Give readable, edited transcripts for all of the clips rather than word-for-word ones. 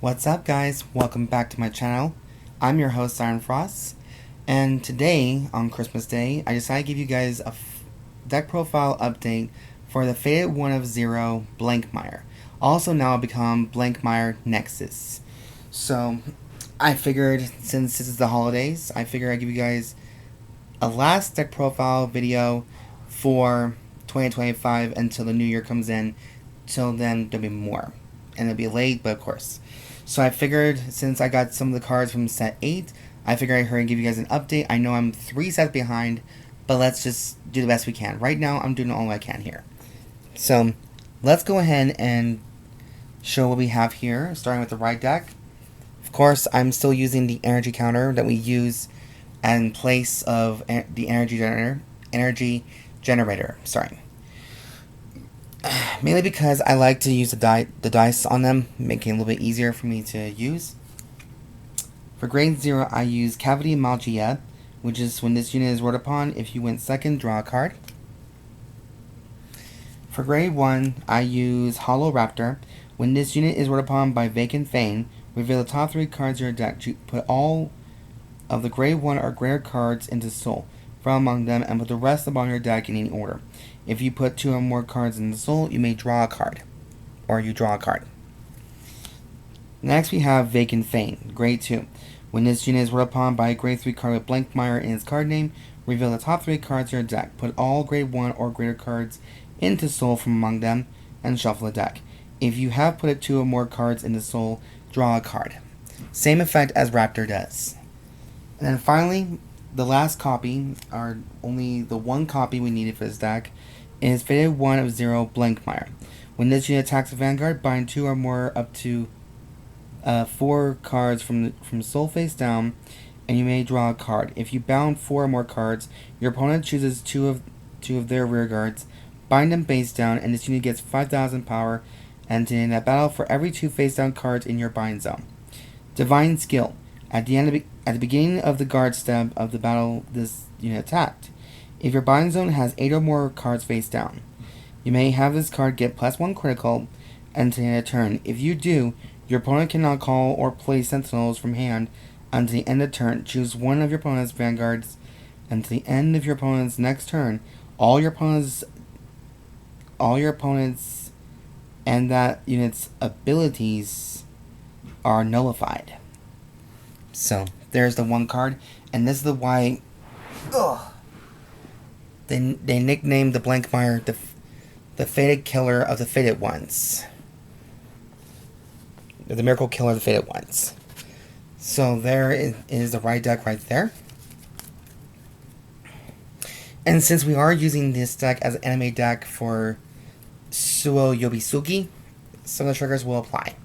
What's up, guys? Welcome back to my channel. I'm your host, Siren, and today, on Christmas Day, I decided to give you guys a deck profile update for the Faded 1 of 0 Blangdmire, also now become Blangdmire Nexus. So, I figured, since this is the holidays, I'd give you guys a last deck profile video for 2025 until the new year comes in. Till then, there'll be more. And it'll be late, but of course. So I figured, since I got some of the cards from set 8, I figured I'd hurry and give you guys an update. I know I'm 3 sets behind, but let's just do the best we can. Right now, I'm doing all I can here. So, let's go ahead and show what we have here, starting with the right deck. Of course, I'm still using the energy counter that we use in place of the energy generator. Sorry. Mainly because I like to use the dice on them, making it a little bit easier for me to use. For grade 0, I use Cavity Maligia, which is when this unit is rolled upon, if you win second, draw a card. For grade 1, I use Hollow Raptor. When this unit is rolled upon by Vacant Fang, reveal the top 3 cards of your deck. Put all of the grade 1 or greater cards into Soul from among them, and put the rest upon your deck in any order. If you put 2 or more cards in the Soul, you may draw a card. Or you draw a card. Next we have Vacant Fang, grade 2. When this unit is rolled upon by a grade 3 card with Blangdmire in its card name, reveal the top 3 cards of your deck. Put all grade 1 or greater cards into Soul from among them, and shuffle the deck. If you have put 2 or more cards into Soul, draw a card. Same effect as Raptor does. And then finally, the last copy, or only the one copy we needed for this deck, is Faded 1 of 0 Blangdmire. When this unit attacks a Vanguard, bind 2 or more up to 4 cards from Soul face down, and you may draw a card. If you bound 4 or more cards, your opponent chooses 2 of their rear guards, bind them face down, and this unit gets 5,000 power, and in that battle for every 2 face down cards in your bind zone. Divine Skill. At the beginning of the guard step of the battle this unit attacked, if your bind zone has 8 or more cards face down, you may have this card get +1 critical until the end of turn. If you do, your opponent cannot call or play sentinels from hand until the end of turn. Choose one of your opponent's vanguards until the end of your opponent's next turn. All your opponent's and that unit's abilities are nullified. So, there's the one card, and this is the why they nicknamed the Blangdmire the Faded Killer of the Faded Ones. The Miracle Killer of the Faded Ones. So there is the right deck right there. And since we are using this deck as an anime deck for Suo Yobitsugi, some of the triggers will apply.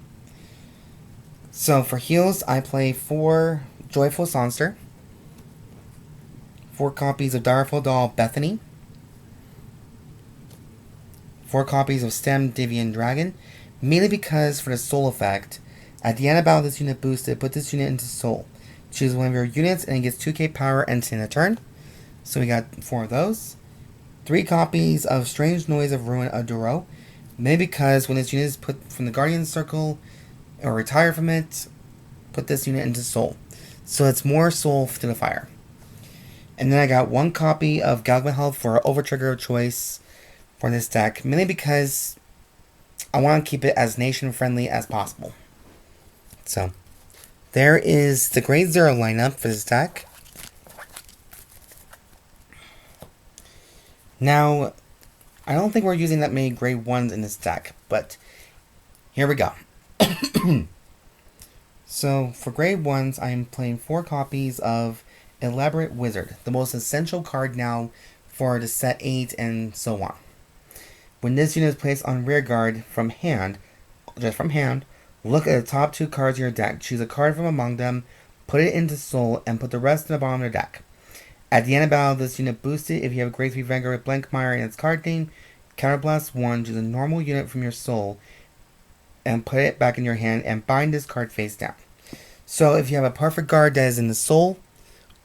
So for heals, I play 4 Joyful Songstar, 4 copies of Direful Doll Bethany, 4 copies of Stem Deviate Dragon, mainly because for the Soul effect, at the end of battle this unit boosted, put this unit into Soul. Choose one of your units and it gets 2k power and in a turn. So we got 4 of those. 3 copies of Strange Noise of Ruin Aduro, mainly because when this unit is put from the Guardian Circle or retire from it, put this unit into Soul. So it's more Soul to the fire. And then I got 1 copy of Gallmageheld for overtrigger of choice for this deck, mainly because I want to keep it as nation friendly as possible. So there is the grade 0 lineup for this deck. Now, I don't think we're using that many grade 1s in this deck, but here we go. So, for grade 1s, I am playing 4 copies of Elaborate Wizard, the most essential card now for the set 8 and so on. When this unit is placed on rear guard from hand, just from hand, look at the top 2 cards of your deck, choose a card from among them, put it into Soul, and put the rest in the bottom of your deck. At the end of battle, this unit boosted. If you have a grade 3 Vanguard with Blangdmire in its card name, counterblast 1, choose a normal unit from your Soul, and put it back in your hand, and bind this card face down. So if you have a perfect guard that is in the Soul,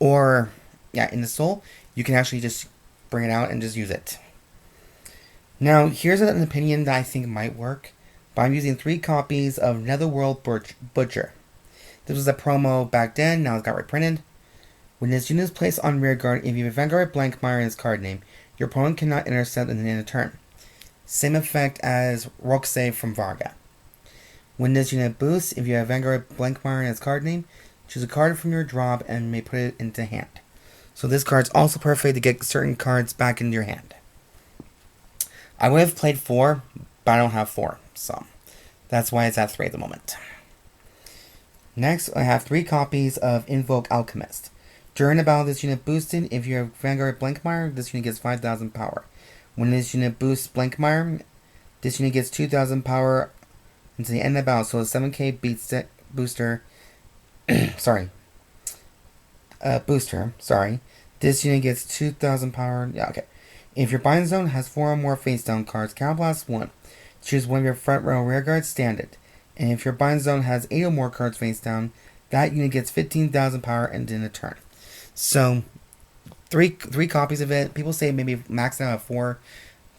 in the Soul, you can actually just bring it out and just use it. Now, here's an opinion that I think might work. by using 3 copies of Netherworld Butcher. This was a promo back then, now it's got reprinted. When this unit is placed on rearguard, if you have Vanguard Blangdmire in its card name, your opponent cannot intercept in the end of turn. Same effect as Roxay from Vartak. When this unit boosts, if you have Vanguard Blangdmire in its card name, choose a card from your drop and may put it into hand. So this card's also perfect to get certain cards back into your hand. I would have played 4, but I don't have 4, so that's why it's at 3 at the moment. Next, I have 3 copies of Evoke Alchemist. During the battle, this unit boosted. If you have Vanguard Blangdmire, this unit gets 5,000 power. When this unit boosts Blangdmire, this unit gets 2,000 power until the end of the battle. So a 7k booster. Booster. This unit gets 2,000 power. Yeah, okay. If your bind zone has 4 or more face down cards, Counterblast 1. Choose one of your front row rearguards, stand it. And if your bind zone has 8 or more cards face down, that unit gets 15,000 power and in a turn. So, three copies of it. People say maybe max out at 4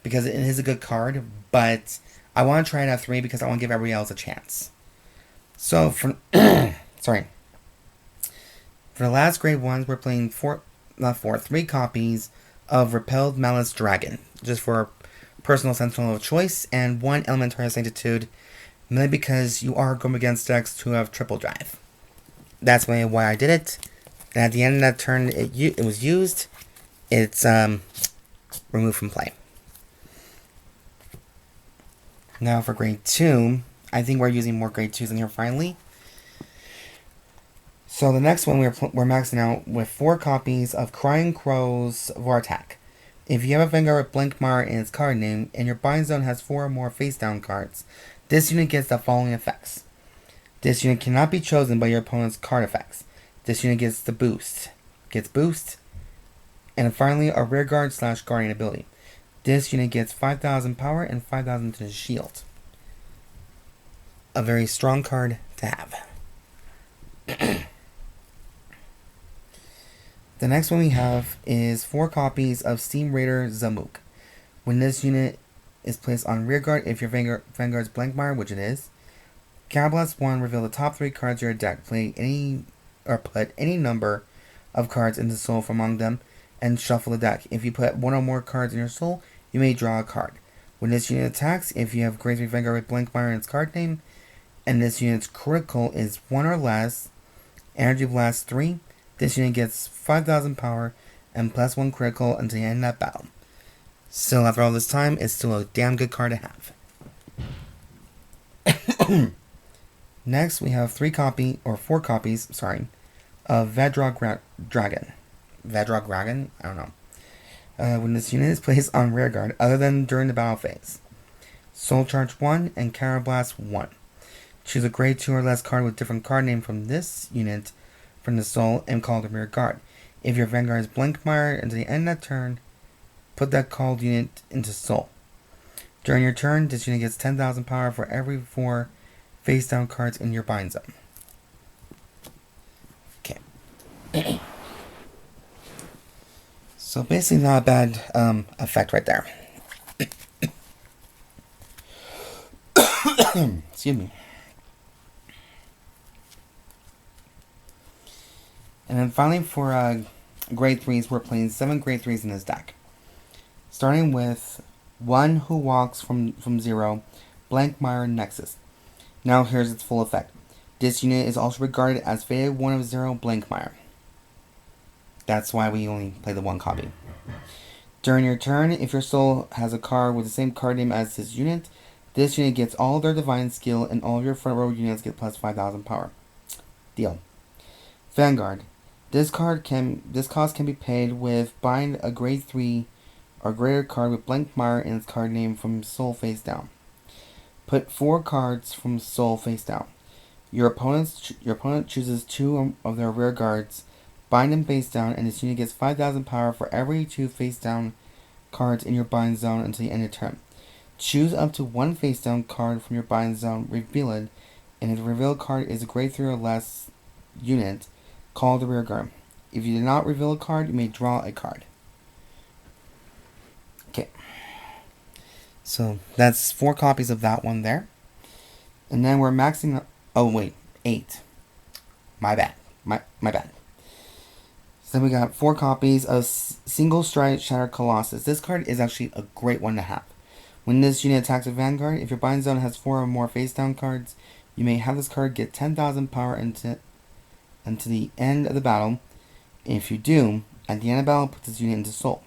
because it is a good card, but I want to try it at 3 because I want to give everybody else a chance. So, for the last grade ones, we're playing 3 copies of Repelled Malice Dragon, just for personal sentinel of choice, and 1 Elementaria Sanctitude, mainly because you are going against decks who have triple drive. That's why I did it. And at the end of that turn it was used, it's removed from play. Now for grade 2, I think we're using more grade 2s in here finally. So the next one we're maxing out with 4 copies of Crying Crow's Vartak. If you have a Vanguard with Blangdmire in its card name, and your bind zone has 4 or more face down cards, this unit gets the following effects. This unit cannot be chosen by your opponent's card effects. This unit gets the boost. And finally, a rearguard / guardian ability. This unit gets 5,000 power and 5,000 to the shield. A very strong card to have. The next one we have is 4 copies of Steam Raider Zamuug. When this unit is placed on rearguard, if your Vanguard's Blangdmire, which it is, Counterblast 1, reveal the top 3 cards of your deck. Put any number of cards into soul from among them and shuffle the deck. If you put 1 or more cards in your soul, you may draw a card. When this unit attacks, if you have grade 3 Vanguard with Blangdmire in its card name, and this unit's critical is 1 or less, Energy Blast 3, this unit gets 5,000 power and +1 critical until the end of that battle. So after all this time, it's still a damn good card to have. Next, we have 4 copies, of Veidrock Dragon. Veidrock Dragon? I don't know. When this unit is placed on rearguard, other than during the battle phase. Soul Charge 1 and Counterblast 1. Choose a grade 2 or less card with different card name from this unit from the soul and call the rearguard. If your Vanguard is Blangdmire until the end of that turn, put that called unit into soul. During your turn, this unit gets 10,000 power for every 4 face down cards in your bind zone. Okay. So basically not a bad effect right there. Excuse me. And then finally for grade 3s, we're playing 7 grade 3s in this deck. Starting with 1 Who Walks from 0, Blangdmire Nexus. Now here's its full effect. This unit is also regarded as Faded 1 of 0 Blangdmire. That's why we only play the 1 copy. During your turn, if your soul has a card with the same card name as this unit gets all their divine skill and all of your front row units get plus 5,000 power. Deal. Vanguard. This cost can be paid with bind a grade 3 or greater card with Blangdmire in its card name from soul face down. Put 4 cards from soul face down. Your opponent chooses 2 of their rear guards, bind them face down, and this unit gets 5,000 power for every 2 face down cards in your bind zone until the end of turn. Choose up to 1 face down card from your bind zone, reveal it, and if the revealed card is a grade 3 or less unit, call the rear guard. If you do not reveal a card, you may draw a card. Okay. So that's 4 copies of that one there. And then we're maxing... Oh, wait. 8. My bad. My bad. So then we got 4 copies of Single Stride Shattered Colossus. This card is actually a great one to have. When this unit attacks a Vanguard, if your bind zone has 4 or more face-down cards, you may have this card get 10,000 power until the end of the battle. If you do, at the end of the battle, put this unit into Soul.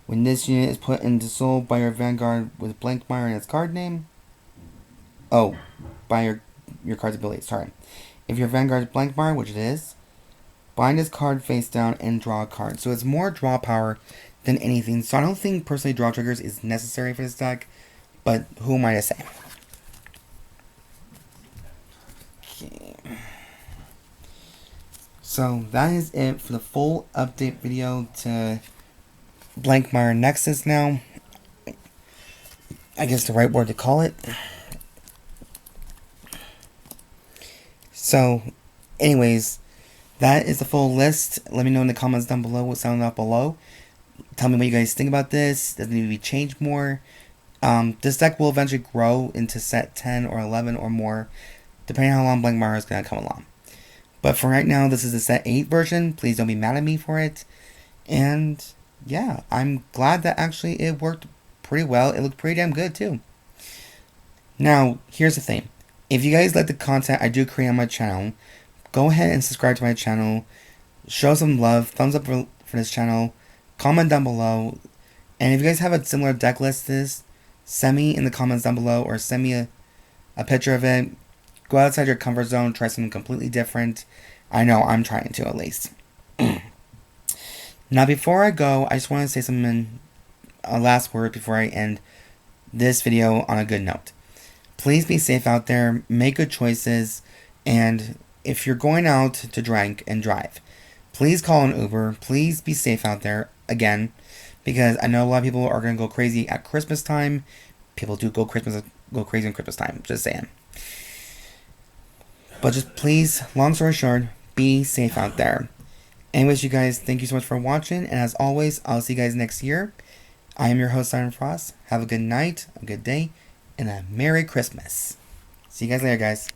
When this unit is put into Soul by your Vanguard with Blangdmire in its card name... Oh, by your card's ability, sorry. If your Vanguard is Blangdmire, which it is, bind this card face down and draw a card. So it's more draw power than anything. So I don't think personally draw triggers is necessary for this deck, but who am I to say? Okay. So that is it for the full update video to Blangdmire Nexus now. I guess the right word to call it. So, anyways, that is the full list. Let me know in the comments down below what sounded out below. Tell me what you guys think about this. Does it need to be changed more? This deck will eventually grow into set 10 or 11 or more, depending on how long Blangdmire is going to come along. But for right now, this is the set 8 version. Please don't be mad at me for it. And yeah, I'm glad that actually it worked pretty well. It looked pretty damn good too. Now, here's the thing. If you guys like the content I do create on my channel, go ahead and subscribe to my channel. Show some love. Thumbs up for this channel. Comment down below. And if you guys have a similar deck list to this, send me in the comments down below or send me a picture of it. Go outside your comfort zone. Try something completely different. I know I'm trying to, at least. Now, before I go, I just want to say something, a last word before I end this video on a good note. Please be safe out there, make good choices, and if you're going out to drink and drive, please call an Uber. Please be safe out there, again, because I know a lot of people are going to go crazy at Christmas time. People do go crazy on Christmas time, just saying. But just please, long story short, be safe out there. Anyways, you guys, thank you so much for watching, and as always, I'll see you guys next year. I am your host, Siren Frost. Have a good night, a good day, and a Merry Christmas. See you guys later, guys.